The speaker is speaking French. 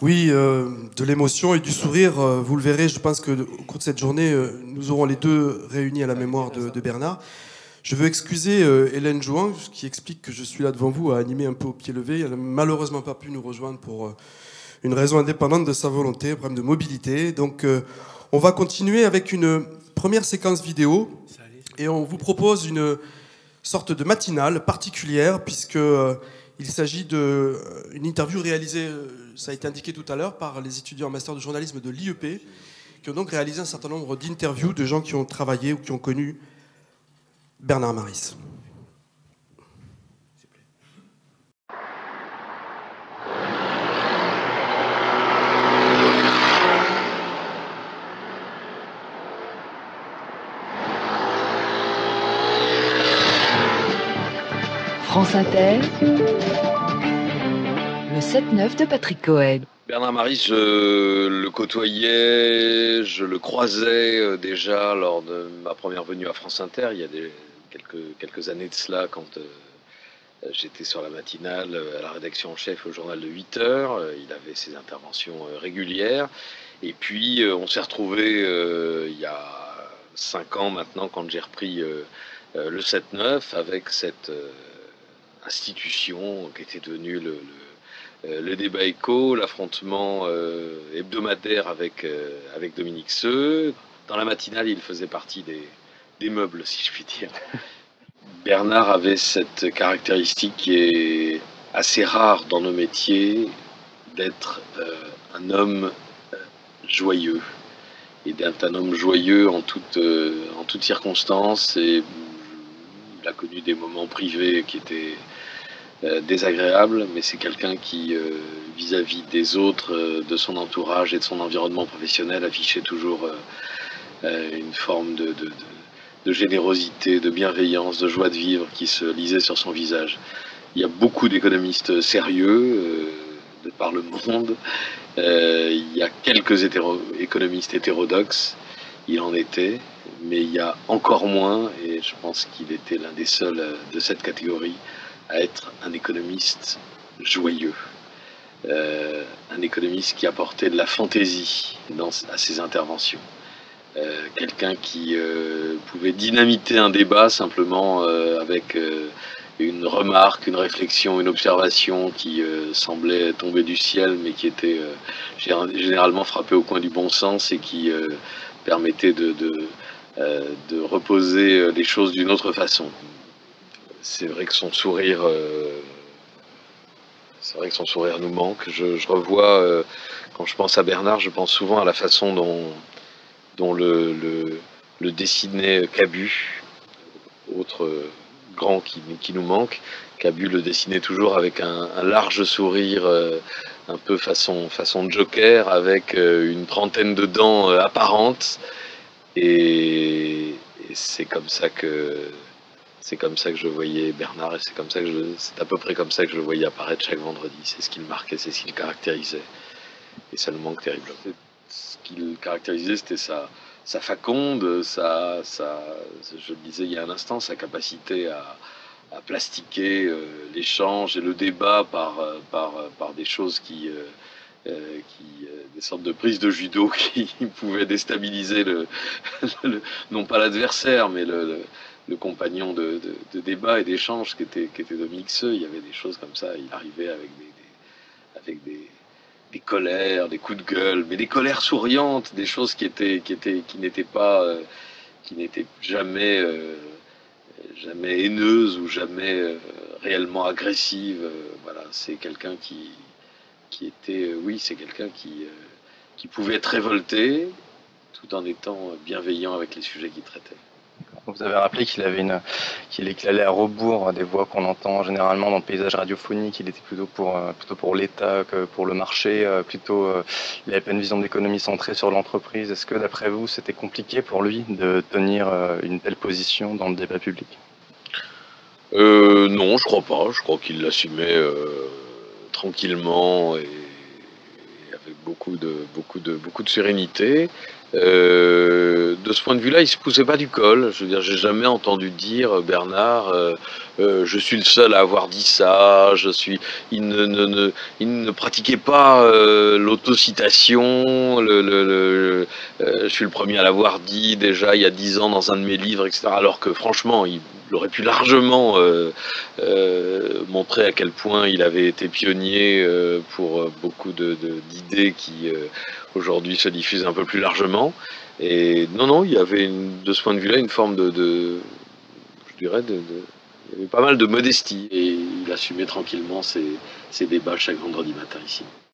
Oui, de l'émotion et du sourire. Vous le verrez, je pense qu'au cours de cette journée, nous aurons les deux réunis à la mémoire de Bernard. Je veux excuser Hélène Jouan, qui explique que je suis là devant vous à animer un peu au pied levé. Elle n'a malheureusement pas pu nous rejoindre pour une raison indépendante de sa volonté, un problème de mobilité. Donc on va continuer avec une première séquence vidéo et on vous propose une sorte de matinale particulière puisque il s'agit d'une interview réalisée, ça a été indiqué tout à l'heure, par les étudiants en master de journalisme de l'IEP, qui ont donc réalisé un certain nombre d'interviews de gens qui ont travaillé ou qui ont connu Bernard Maris. France Inter, le 7-9 de Patrick Cohen. Bernard Maris, je le côtoyais, je le croisais déjà lors de ma première venue à France Inter, il y a quelques années de cela, quand j'étais sur la matinale à la rédaction en chef au journal de 8 heures. Il avait ses interventions régulières. Et puis on s'est retrouvés il y a 5 ans maintenant, quand j'ai repris le 7-9 avec cette institution qui était devenue le débat écho, l'affrontement hebdomadaire avec Dominique Seux. Dans la matinale, il faisait partie des meubles, si je puis dire. Bernard avait cette caractéristique qui est assez rare dans nos métiers, d'être un homme joyeux. Et d'être un homme joyeux en toutes circonstances. Et il a connu des moments privés qui étaient désagréable, mais c'est quelqu'un qui, vis-à-vis des autres, de son entourage et de son environnement professionnel, affichait toujours une forme de générosité, de bienveillance, de joie de vivre qui se lisait sur son visage. Il y a beaucoup d'économistes sérieux de par le monde. Il y a quelques économistes hétérodoxes, il en était, mais il y a encore moins, et je pense qu'il était l'un des seuls de cette catégorie, à être un économiste joyeux, un économiste qui apportait de la fantaisie à ses interventions, quelqu'un qui pouvait dynamiter un débat simplement avec une remarque, une réflexion, une observation qui semblait tomber du ciel, mais qui était généralement frappée au coin du bon sens et qui permettait de reposer les choses d'une autre façon. C'est vrai que son sourire nous manque. Je revois, quand je pense à Bernard, je pense souvent à la façon dont le dessinait Cabu, autre grand qui nous manque. Cabu le dessinait toujours avec un large sourire, un peu façon Joker, avec une trentaine de dents apparentes. Et c'est comme ça que je voyais Bernard, et c'est à peu près comme ça que je le voyais apparaître chaque vendredi. C'est ce qui le marquait, c'est ce qui le caractérisait. Et ça le manque terriblement. Ce qui le caractérisait, c'était sa faconde, je le disais il y a un instant, sa capacité à plastiquer l'échange et le débat par des choses des sortes de prises de judo qui pouvaient déstabiliser non pas l'adversaire, mais le compagnon de débat et d'échange qui était Dominique Seux. Il y avait des choses comme ça. Il arrivait avec des colères, des coups de gueule, mais des colères souriantes, des choses qui n'étaient jamais haineuses ou jamais réellement agressives. Voilà, c'est quelqu'un qui était, oui, c'est quelqu'un qui pouvait être révolté tout en étant bienveillant avec les sujets qu'il traitait. Vous avez rappelé qu'il allait à rebours des voix qu'on entend généralement dans le paysage radiophonique. Il était plutôt pour l'État que pour le marché. Il avait pas une vision d'économie centrée sur l'entreprise. Est-ce que, d'après vous, c'était compliqué pour lui de tenir une telle position dans le débat public ? Non, je crois pas. Je crois qu'il l'assumait tranquillement et avec beaucoup de sérénité. De ce point de vue-là, il se poussait pas du col. Je veux dire, j'ai jamais entendu dire Bernard, je suis le seul à avoir dit ça. Il ne pratiquait pas l'autocitation. Je suis le premier à l'avoir dit déjà il y a 10 ans dans un de mes livres, etc. Alors que franchement, il aurait pu largement montrer à quel point il avait été pionnier pour beaucoup d'idées qui aujourd'hui se diffusent un peu plus largement. Et non, il y avait de ce point de vue-là une forme je dirais, il y avait pas mal de modestie. Et il assumait tranquillement ses débats chaque vendredi matin ici.